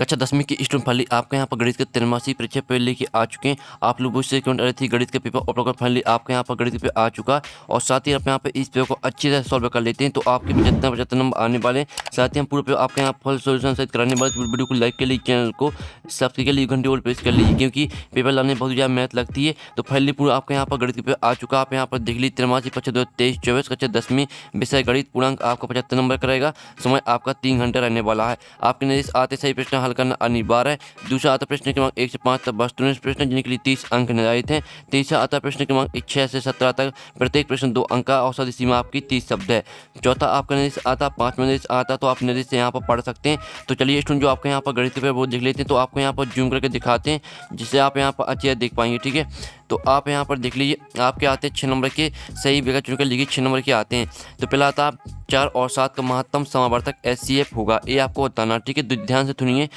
कक्षा 10वीं की स्टूडेंट फाइनली आपके यहाँ पर गणित के त्रैमासिक परीक्षा पेपर लेके आ चुके हैं। आप लोग मुझसे कमेंट आ रही थी गणित का पेपर और फाइनली आपके यहाँ पर गणित का पेपर आ चुका और साथ ही आप यहाँ पे इस पेपर को अच्छी तरह सॉल्व कर लेते हैं तो आपके 75 नंबर आने वाले हैं। साथ ही हम पूरे पेपर आपके यहाँ फुल सोल्यूशन सहित कराने वाले। वीडियो को लाइक कर लीजिए, चैनल को सब्सक्राइब कर लीजिए, घंटे और प्रेस कर लीजिए क्योंकि पेपर लाने में बहुत ज़्यादा मेहनत लगती है। तो फाइनली पूरा आपके यहाँ पर गणित का पेपर आ चुका। आप यहाँ पर देख लीजिए त्रैमासिक परीक्षा 2023-24 कक्षा 10वीं विषय गणित पूर्णांक आपका 75 नंबर का रहेगा। समय आपका 3 घंटे रहने वाला है। आपके निर्देश आते सही प्रश्न हल करना अनिवार्य है। दूसरा आता प्रश्न क्रमांक 1 से 5 तक वस्तुनिष्ठ प्रश्न जिनके लिए 30 अंक निर्धारित हैं। तीसरा आता प्रश्न क्रमांक 6 से 17 तक प्रत्येक प्रश्न 2 अंक का और सदी सीमा आपकी 30 शब्द है। चौथा आपका निर्देश आता 5वां निर्देश आता तो आप निर्देश से यहाँ पर पढ़ सकते हैं। तो चलिए स्टूडेंट जो आपके यहाँ पर गणित पे वो देख लेते हैं। तो आपको यहाँ पर जूम करके दिखाते हैं जिससे आप यहाँ पर अच्छे देख पाएंगे। ठीक है, तो आप यहाँ पर देख लीजिए आपके आते हैं 6 नंबर के सही विकल्प चुनकर लिखिए। 6 नंबर के आते हैं। तो पहला आता 4 और 7 का महत्तम समावर्तक HCF होगा, ये आपको बताना। ठीक है, ध्यान से सुनिए।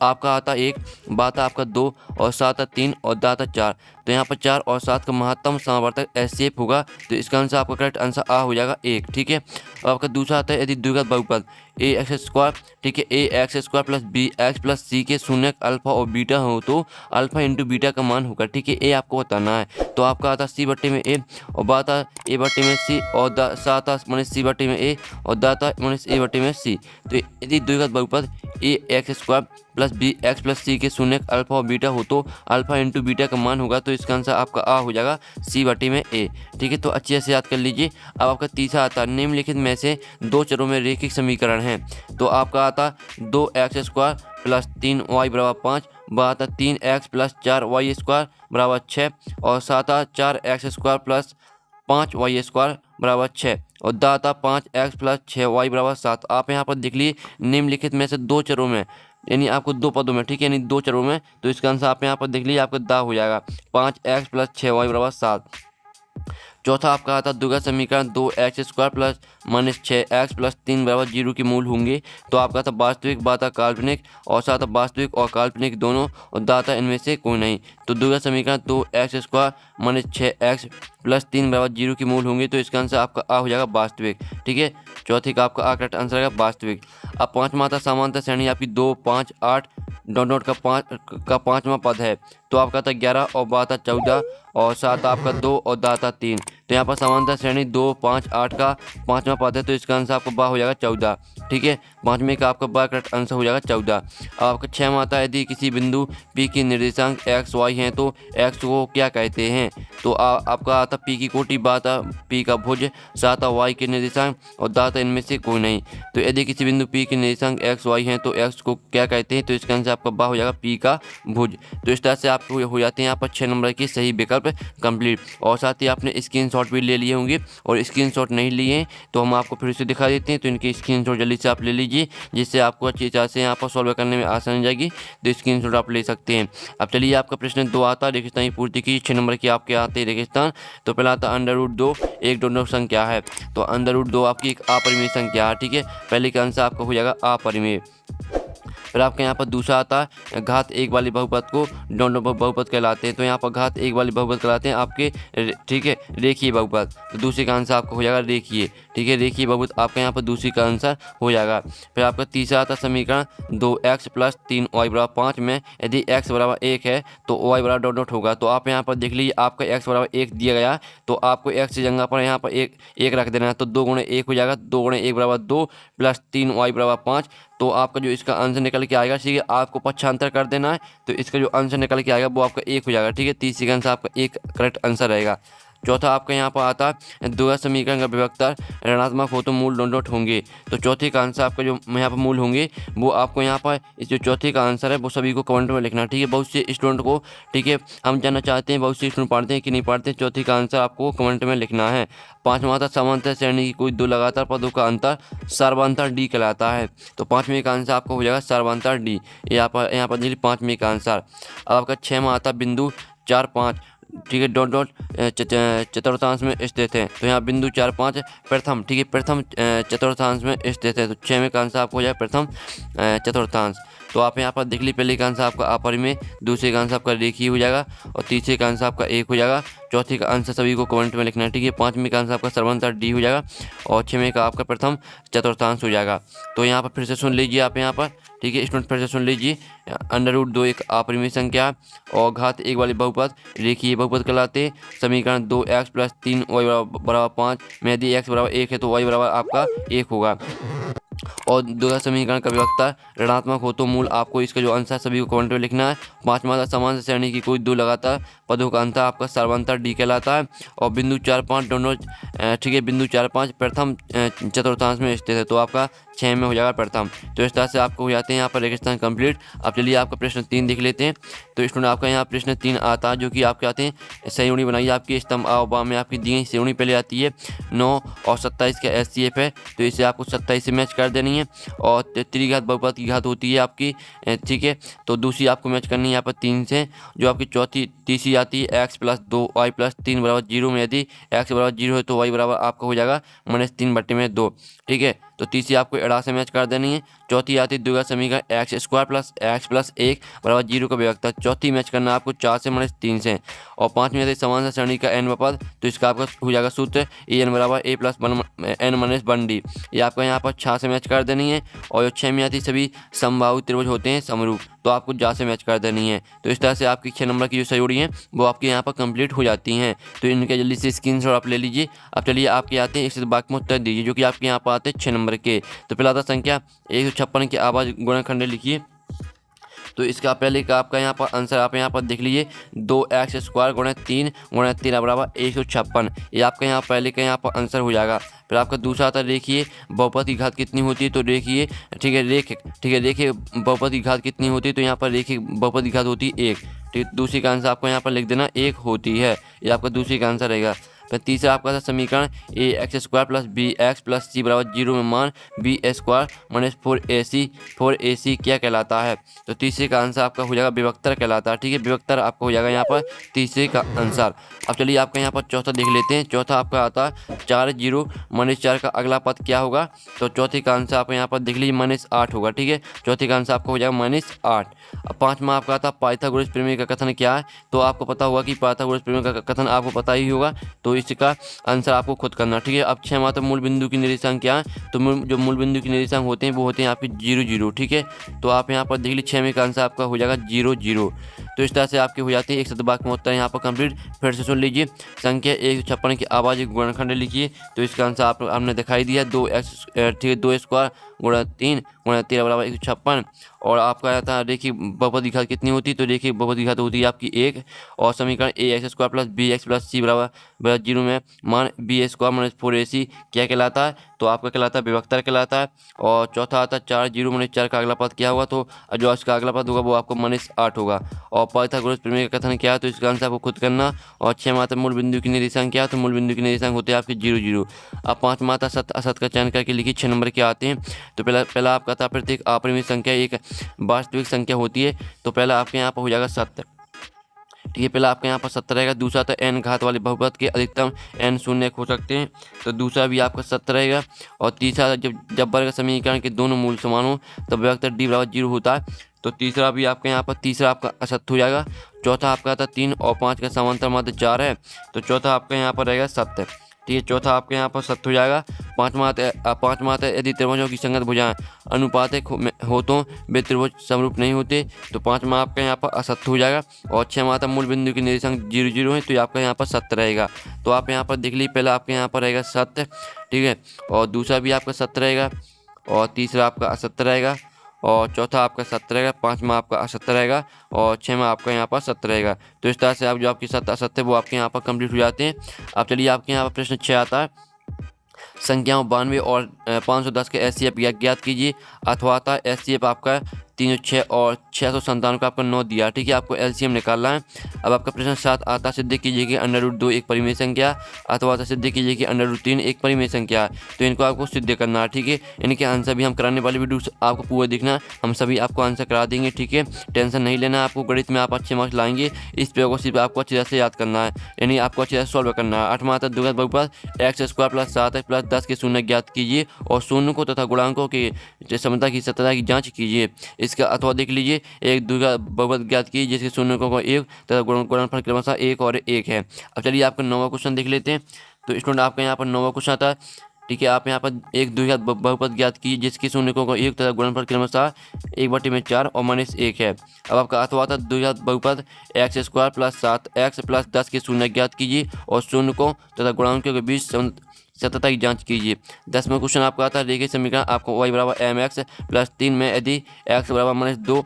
आपका आता 1, बात आपका 2 और 7 3 और दाता 4। तो यहाँ पर 4 और 7 का महत्तम समावर्तक HCF होगा तो इसका आंसर आपका करेक्ट आंसर आ हो जाएगा 1। ठीक है, और आपका दूसरा आता है यदि द्विघात बहुपद ax²। ठीक है, ax² plus bx plus c के शून्य अल्फा और बीटा हो तो अल्फा इंटू बीटा का मान होगा। ठीक है, ए आपको बताना है। तो आपका आता c/a और बाता a/c और साता माने c/a और दाता माने a/c। तो यदि द्विघात बहुपद ax² plus bx plus c के शून्य अल्फा और बीटा हो तो अल्फा इंटू बीटा का मान होगा तो इसका आंसर आपका आ हो जाएगा c/a। ठीक है, तो अच्छे से याद कर लीजिए। अब आपका तीसरा आता निम्नलिखित में से 2 चरों में रैखिक समीकरण है। तो आपका आता 2x² प्लस 3y बराबर 5, बाता 3x प्लस 4y² बराबर 6 और साता 4x² प्लस 5y² बराबर 6 और दाता 5x प्लस 6y बराबर 7। आप यहाँ पर देख लीजिए निम्नलिखित में से 2 चरों में यानी आपको 2 पदों में। ठीक है, यानी 2 चरों में तो इसका आंसर आप यहाँ पर देख लीजिए आपका दा हो जाएगा 5x प्लस 6y बराबर 7। चौथा आपका आता द्विघात समीकरण 2x² plus minus 6x plus 3 बराबर 0 के मूल होंगे। तो आपका था वास्तविक, बाता काल्पनिक और साथ वास्तविक और काल्पनिक दोनों और दाता इनमें से कोई नहीं। तो द्विघात समीकरण 2x² माइनस 6x प्लस 3 बराबर 0 के मूल होंगे तो इसका आंसर आपका आ हो जाएगा वास्तविक। ठीक है, चौथे का आपका करेक्ट आंसर आएगा वास्तविक। अब पाँचवा आता समांतर श्रेणी आपकी 2 5 8 डॉट का 5वां पद है। तो आपका था 11 और बाता 14 और सात आपका 2 और दाता 3। तो यहाँ पर समांतर श्रेणी 2 5 8 का 5वां पद है तो इसका आंसर आपका बा हो जाएगा 14। ठीक है, 5वें का आपका बा करेक्ट आंसर हो जाएगा 14। अब आपका 6वां आता है यदि किसी बिंदु P की निर्देशांक x y हैं तो x को क्या कहते हैं। तो आपका आता P की कोटि, बाता P का भुज, साता y के निर्देशांक और दाता इनमें से कोई नहीं। तो यदि किसी बिंदु P के निर्देशांक x y हैं तो x को क्या कहते हैं। तो इसका आंसर आपका बा हो जाएगा P का भुज। तो इस तरह से आपको हो जाते हैं यहाँ पर 6 नंबर की सही विकल्प कंप्लीट। और साथ ही आपने स्क्रीनशॉट भी ले लिए होंगे और स्क्रीनशॉट नहीं लिए तो हम आपको फिर से दिखा देते हैं। तो इनके स्क्रीनशॉट जल्दी से आप ले लीजिए जिससे आपको अच्छी तरह से यहाँ पर सॉल्व करने में आसानी हो जाएगी। तो स्क्रीनशॉट आप ले सकते हैं। अब चलिए आपका प्रश्न 2 आता है रेगिस्तान की पूर्ति की। 6 नंबर की आपके आते हैं रेगिस्तान। तो पहला आता √2 एक डोनट संख्या है। तो √2 आपकी एक अपरिमेय संख्या है। ठीक है, पहले का आंसर आपका हो जाएगा अपरिमेय। फिर आपके यहाँ पर दूसरा आता है घात 1 वाली बहुपद को डॉट बहुपद कहलाते हैं। तो यहाँ पर घात 1 वाली बहुपद कहलाते हैं आपके ठीक है रेखीय बहुपद। तो दूसरे का आंसर आपका हो जाएगा रेखीय। ठीक है, रेखीय बहुपद आपका यहाँ पर दूसरी का आंसर हो जाएगा। फिर आपका तीसरा आता समीकरण 2x प्लस 3y बराबर 5 में यदि x बराबर 1 है तो y बराबर डॉट होगा। तो आप यहाँ पर देख लीजिए आपका x बराबर 1 दिया गया तो आपको x की जगह पर यहाँ पर 1 रख देना है। तो 2 × 1 हो जाएगा, 2 × 1 बराबर 2 प्लस 3y बराबर 5। तो आपका जो इसका आंसर निकल के आएगा, ठीक है, आपको पक्षांतर कर देना है तो इसका जो आंसर निकल के आएगा वो आपका 1 हो जाएगा। ठीक है, तीसरे का आंसर आपका 1 करेक्ट आंसर रहेगा। चौथा आपका यहाँ पर आता है द्विघात समीकरण का विभक्तर ऋणात्मक हो तो मूल डॉट होंगे। तो चौथे का आंसर आपका जो यहाँ पर मूल होंगे वो आपको यहाँ पर इस जो चौथे का आंसर है वो सभी को कमेंट में लिखना। ठीक है, बहुत से स्टूडेंट को, ठीक है, हम जानना चाहते हैं बहुत से स्टूडेंट पढ़ते हैं कि नहीं पढ़ते हैं। चौथे का आंसर आपको कमेंट में लिखना है। पाँचवा आता समांतर श्रेणी की कोई 2 लगातार पदों का अंतर सर्वांतर डी कहलाता है। तो 5वें का आंसर आपको हो जाएगा सर्वांतर डी। यहाँ पर देखिए 5वें का आंसर। अब आपका 6वां आता बिंदु 4 5, ठीक है, डॉट चतुर्थांश में स्थित है। तो यहाँ बिंदु 4 5 प्रथम, ठीक है, प्रथम चतुर्थांश में स्थित है। तो 6वें का आंसर आपको हो जाए प्रथम चतुर्थांश। तो आप यहाँ पर देख लीजिए, पहले का आंसर आपका अपरिमेय, दूसरे का आंसर आपका रेखीय हो जाएगा और तीसरे का आंसर आपका 1 हो जाएगा। चौथे का आंसर सभी को कमेंट में लिखना है, ठीक है। पाँचवें का आंसर आपका सर्वांतर डी हो जाएगा और छठवें का आपका प्रथम चतुर्थांश हो जाएगा। तो यहाँ पर फिर से सुन लीजिए आप यहाँ पर, ठीक है स्टूडेंट, फिर से सुन लीजिए। √2 एक अपरिमेय संख्या है और घात 1 वाले बहुपद रेखीय बहुपद कहलाते हैं। समीकरण 2x + 3y = 5 में यदि x = 1 है तो y बराबर आपका 1 होगा। और दूसरा समीकरण का विभक्ता ऋणात्मक हो तो मूल आपको इसका जो आंसर सभी को कमेंट में लिखना है। पाँचवां समान श्रेणी की कोई दो लगातार पदों का अंतर आपका सर्वांतर डी कहलाता है। और बिंदु 4, 5 दोनों, ठीक है, बिंदु 4, 5 प्रथम चतुर्थांश में स्थित है तो आपका 6 में हो जाएगा प्रथम। तो इस तरह से आपको हो जाते हैं यहाँ पर रेगिस्तान कंप्लीट। अब चलिए आपका प्रश्न 3 देख लेते हैं। तो स्टूडेंट आपका यहाँ प्रश्न 3 आता है, जो कि आपके आते हैं संयुड़ी बनाइए। आपकी स्तंभ आ में आपकी दी गई संयुड़ी पहले आती है 9 और 27 का SCF है, तो इसे आपको 27 से मैच कर देनी है। और त्रिघात बहुपद की घात होती है आपकी, ठीक है, तो दूसरी आपको मैच करनी है यहाँ पर 3 से। जो आपकी तीसरी आती है x + 2y + 3 = 0 में यदि x = 0 है तो y बराबर आपका हो जाएगा -3/2, ठीक है। तो तीसरी आपको एड़ा से मैच कर देनी है। चौथी आती है द्विघात समीकरण x² + x + 1 = 0 का विभक्ता, चौथी मैच करना आपको 4 से -3 से। और पाँचवीं आती है समान श्रेणी का n पद, तो इसका आपका हो जाएगा सूत्र an = a + n - 1d, ये आपका यहाँ पर 6 से मैच कर देनी है। और जो 6 में आती सभी समबाहु त्रिभुज होते हैं समरूप, तो आपको जा से मैच कर देनी है। तो इस तरह से आपकी 6 नंबर की जो संयुड़ी हैं वो आपके यहाँ पर कंप्लीट हो जाती हैं। तो इनके जल्दी से स्क्रीनशॉट आप ले लीजिए। अब चलिए आपके आते हैं इस बात में उत्तर दीजिए, जो कि आपके यहाँ पर आते हैं 6 नंबर के। तो पहला था संख्या 156 के आवाज गुणनखंड लिखिए। तो इसका पहले का आपका यहाँ पर आंसर आप यहाँ पर देख लीजिए, 2x² × 3 × 13 = 156, ये आपका यहाँ पहले का यहाँ पर आंसर हो जाएगा। फिर आपका दूसरा आता देखिए बहुपद की घात कितनी होती है, तो देखिए, ठीक है, देखिए बहुपद की घात कितनी होती है, तो यहाँ पर देखिए बहुपद की घात होती है 1, ठीक। दूसरी का आंसर आपको यहाँ पर लिख देना 1 होती है, ये आपका दूसरी का आंसर रहेगा। फिर तीसरा आपका था समीकरण ax² + bx + c = 0 में मान b² - 4ac क्या कहलाता है, तो तीसरे का आंसर आपका हो जाएगा विभक्तर कहलाता है, ठीक है। विभक्तर आपका हो जाएगा यहाँ पर तीसरे का आंसर। अब चलिए आपका यहाँ पर चौथा देख लेते हैं। चौथा आपका आता है 4 0 - 4 का अगला पद क्या होगा, तो चौथे का आंसर आप यहाँ पर देख लीजिए -8 होगा, ठीक है। चौथे का आंसर आपका हो जाएगा -8। अब पाँचवा आपका आता पाइथागोरस प्रमेय का कथन क्या है, तो आपको पता होगा कि पाइथागोरस प्रमेय का कथन आपको पता ही होगा, तो इसका आंसर आपको खुद करना, ठीक है। अब 6 मात्र मूल बिंदु की निर्देशांक क्या है, तो जो मूल बिंदु की निर्देशांक होते हैं वो होते हैं आपके 0 0, ठीक है। तो आप यहाँ पर देख लीजिए 6 में का आंसर आपका हो जाएगा 0 0। तो इस तरह से आपके हो जाते हैं एक शतभाग में उत्तर यहाँ पर कंप्लीट। फिर से सुन लीजिए, संख्या 156 की आवाज गुणनखंड लिखिए। तो इसका आंसर आपने दिखाई दिया 2x, ठीक है, 2² × 3 × 13 = 156। और आपका आता है देखिए बहुपद की घात कितनी होती है, तो देखिए बहुपद की घात होती है आपकी 1। और समीकरण ax² + bx + c = 0 में मान b² - 4ac क्या कहलाता है, तो आपका कहलाता है विभक्तर कहलाता है। और चौथा आता है 4 0 - 4 का अगला पद क्या होगा, तो जो इसका अगला पद होगा वो आपको -8 होगा। और पाइथागोरस प्रमेय का कथन क्या है, तो इसका आंसर आपको खुद करना। और 6 मात्र मूल बिंदु की निर्देशांक क्या है, तो मूल बिंदु की निर्देशांक होते हैं आपके 0 0। अब 5 मात्र सत्य असत का चयन करके लिखिए 6 नंबर के आते हैं। तो पहला आपका था प्रत्येक अपरिमेय संख्या एक वास्तविक संख्या होती है, तो पहला आपके यहाँ पर हो जाएगा सत्य, ठीक है। पहला आपका यहाँ पर 7 रहेगा। दूसरा था n घात वाले बहुपद के अधिकतम n शून्य हो सकते हैं, तो दूसरा भी आपका 7 रहेगा। और तीसरा जब वर्ग समीकरण के दोनों मूल समान हो तब विभक्तर d = 0 होता है, तो तीसरा भी आपका यहाँ पर तीसरा आपका असत्य हो जाएगा। चौथा आपका आता 3 और 5 का समांतर माध्य 4 है, तो चौथा आपका यहाँ पर रहेगा सत्य, ठीक है। चौथा आपके यहाँ पर सत्य हो जाएगा। पाँचवा आता यदि त्रिभुजों की संगत भुजाएं अनुपातिक हो तो वे त्रिभुज समरूप नहीं होते, तो पाँचवा आपका यहाँ पर असत्य हो जाएगा। और 6 मात्र मूल बिंदु की निर्देशांक 0 0 है, तो आपका यहाँ पर सत्य रहेगा। तो आप यहाँ पर देख लीजिए, पहला आपके यहाँ पर रहेगा सत्य, ठीक है, और दूसरा भी आपका सत्य रहेगा, और तीसरा आपका असत्य रहेगा, और चौथा आपका सत्य रहेगा, पाँचवा आपका असत्य रहेगा, और 6वां आपका यहाँ पर सत्य रहेगा। तो इस तरह से आप जो आपकी सत्य असत्य वो आपके यहाँ पर कंप्लीट हो जाते हैं। अब चलिए आपके यहाँ पर प्रश्न 6 आता है, संख्याओं 92 और 510 के SCF ज्ञात कीजिए। अथवा आता SCF आपका 306 और 697 का आपका 9 दिया, ठीक है। आपको LCM निकालना है। अब आपका प्रश्न 7 आता सिद्ध कीजिए कि √2 एक परिमेय संख्या, अथवा आता सिद्ध कीजिए कि √3 एक परिमेय संख्या। तो इनको आपको सिद्ध करना है, ठीक है। इनके आंसर भी हम कराने वाले वीडियो आपको पूरा देखना, हम सभी आपको आंसर करा देंगे, ठीक है। टेंशन नहीं लेना, आपको गणित में आप अच्छे मार्क्स लाएंगे। इस प्रयोग को सिर्फ आपको अच्छी तरह से याद करना है, यानी आपको अच्छी तरह से सॉल्व करना है। 8वां आता द्विघात बहुपद x² + 7x + 10 के शून्य ज्ञात कीजिए और शून्य को तथा गुणांकों की समता की सत्यता की जाँच कीजिए। इसका अथवा देख लीजिए एक द्विघात बहुपद ज्ञात कीजिए जिसके शून्यकों को एक तथा गुणनफल क्रमशः एक और एक है। अब चलिए आपका 9वां क्वेश्चन देख लेते हैं। तो स्टूडेंट आपका यहाँ पर 9वां क्वेश्चन आता है, ठीक है। आप यहाँ पर एक द्विघात बहुपद ज्ञात कीजिए जिसके शून्यकों को एक तथा गुणनफल क्रमशः 1/4 और -1 है। अब आपका अथवा आता है द्विघात बहुपद x² + 7x + 10 के शून्य ज्ञात कीजिए और शून्यकों तथा गुणांकों के बीच सततता की जांच कीजिए। 10वां क्वेश्चन आपका आता है रेखीय समीकरण आपको y = mx + 3 में यदि x = -2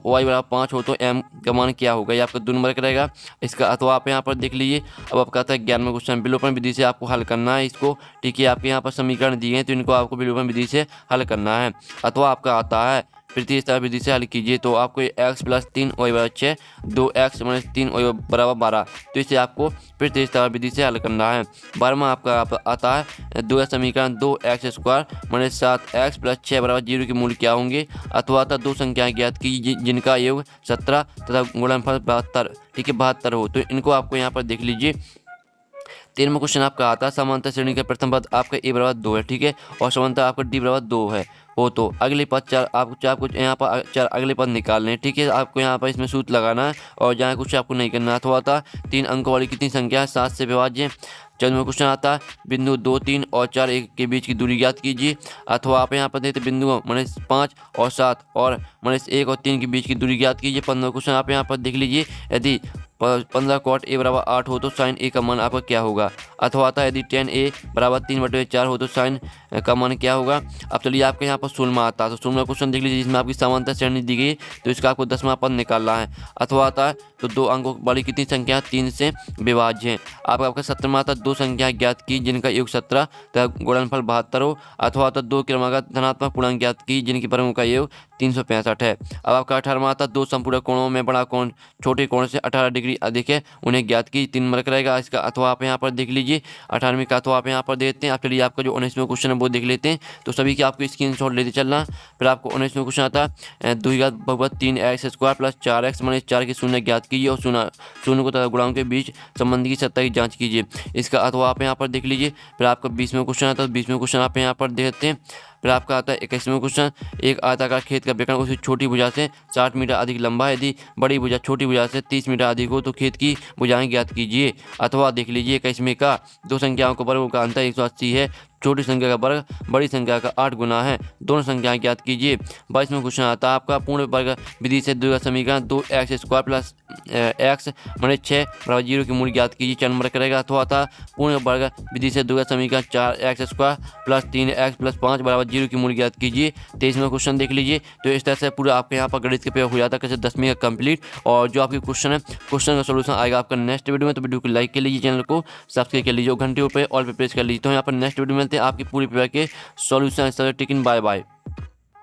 y = 5 हो तो m का मान क्या होगा, ये आपका 2 नंबर का रहेगा। इसका अथवा आप यहाँ पर देख लीजिए। अब आपका आता है 11वां क्वेश्चन, विलोपन विधि से आपको हल करना है इसको, ठीक है। आपके यहाँ पर समीकरण दिए हैं तो इनको आपको विलोपन विधि से हल करना है। अथवा आपका आता है प्रतिस्थापन विधि से हल कीजिए। तो आपको x + 3 y = 6 2x - 3 y = 12, तो इसे आपको प्रतिस्थापन विधि से हल करना है। 12वां आपका आता है द्वैध समीकरण 2x² - 7x + 6 = 0 के मूल्य क्या होंगे। अथवा आता 2 संख्याएं ज्ञात कीजिए जिनका योग 17 तथा गुणनफल 72, ठीक है 72 हो। तो इनको आपको यहाँ पर देख लीजिए। 13वां क्वेश्चन आपका आता है समांतर श्रेणी का प्रथम पद आपका a = 2 है, ठीक है, और समांतर आपका d = 2 है हो तो अगले पद चार आपको यहाँ पर 4 अगले पद निकालने हैं, ठीक है। आपको यहाँ पर इसमें सूत्र लगाना है और जहाँ कुछ आपको नहीं करना। अथवा था 3 अंकों वाली कितनी संख्या है 7 से विभाज्य। 14वां क्वेश्चन आता है बिंदु 2, 3 और 4 1 के बीच की दूरी ज्ञात कीजिए। अथवा आप यहाँ पर देते बिंदुओं -5 और 7 और -1 और 3 के बीच की दूरी ज्ञात कीजिए। 15वां क्वेश्चन आप यहाँ पर देख लीजिए, यदि 15 cot a = 8 हो तो sin a का मान आपका क्या होगा। अथवा आता है यदि tan a = 3/4 हो तो sin का मान क्या होगा। अब चलिए आपके यहाँ पर 16वां आता है। तो 16वां क्वेश्चन देख लीजिए जिसमें आपकी समांतर श्रेणी दी गई तो इसका आपको 10वां पद निकालना है। अथवा आता है तो 2 अंकों वाली कितनी संख्या 3 से विभाज्य है। आपका 17वां आता 2 संख्या ज्ञात की जिनका योग 17 तथा गुणनफल 72 हो। अथवा आता 2 क्रमागत धनात्मक पूर्णांक ज्ञात की जिनकी वर्गों का योग 365 है। अब आपका 18वां आता 2 संपूर्ण कोणों में बड़ा कोण छोटे कोण से 18 डिग्री अधिक है, उन्हें ज्ञात की 3 नंबर का रहेगा इसका। अथवा आप यहाँ पर देख लीजिए 18वीं का अथवा आप यहाँ पर देते हैं। आप चलिए आपका जो 19वां क्वेश्चन है वो देख लेते हैं। तो सभी की आपको स्क्रीनशॉट लेते चलना। फिर आपको 19वां क्वेश्चन आता है द्विघात बहुपद 3x² + 4x - 4 के शून्य ज्ञात कीजिए और शून्य को तथा गुणांकों के बीच संबंध की सत्ता की जांच कीजिए। इसका अथवा आप यहाँ पर देख लीजिए। फिर आपका 20वां क्वेश्चन आता है। 20वां क्वेश्चन आप यहाँ पर देखते हैं। फिर आपका आता है 21वां क्वेश्चन, एक आयताकार खेत का विकर्ण उसकी छोटी भुजा से 60 मीटर अधिक लंबा है, यदि बड़ी भुजा छोटी भुजा से 30 मीटर अधिक हो तो खेत की भुजाएं ज्ञात कीजिए। अथवा देख लीजिए 21वें का 2 संख्याओं के वर्गों का अंतर 180 है, छोटी संख्या का वर्ग बड़ी संख्या का 8 गुना है, दोनों संख्याएं ज्ञात कीजिए। 22वां क्वेश्चन आता है आपका पूर्ण वर्ग विधि से द्विघात समीकरण 2x² + x - 6 = 0 के मूल्य ज्ञात कीजिए, 4 नंबर करेगा। अथवा आता पूर्ण वर्ग विधि से द्विघात समीकरण 4x² + 3x + 5 = 0 की मूल्य ज्ञात कीजिए। 23वां क्वेश्चन देख लीजिए। तो इस तरह से पूरा आपके यहाँ पर गणित के पेपर हो जाता है कैसे 10वीं का कंप्लीट। और जो आपके क्वेश्चन है क्वेश्चन का सोल्यूशन आएगा आपका नेक्स्ट वीडियो में। तो वीडियो को लाइक कर लीजिए, चैनल को सब्सक्राइब कर लीजिए और घंटे पे ऑल पे प्रेस कर लीजिए। तो यहाँ पर नेक्स्ट वीडियो में मिलते हैं आपकी पूरी पेपर के सॉल्यूशन। Taking by bye.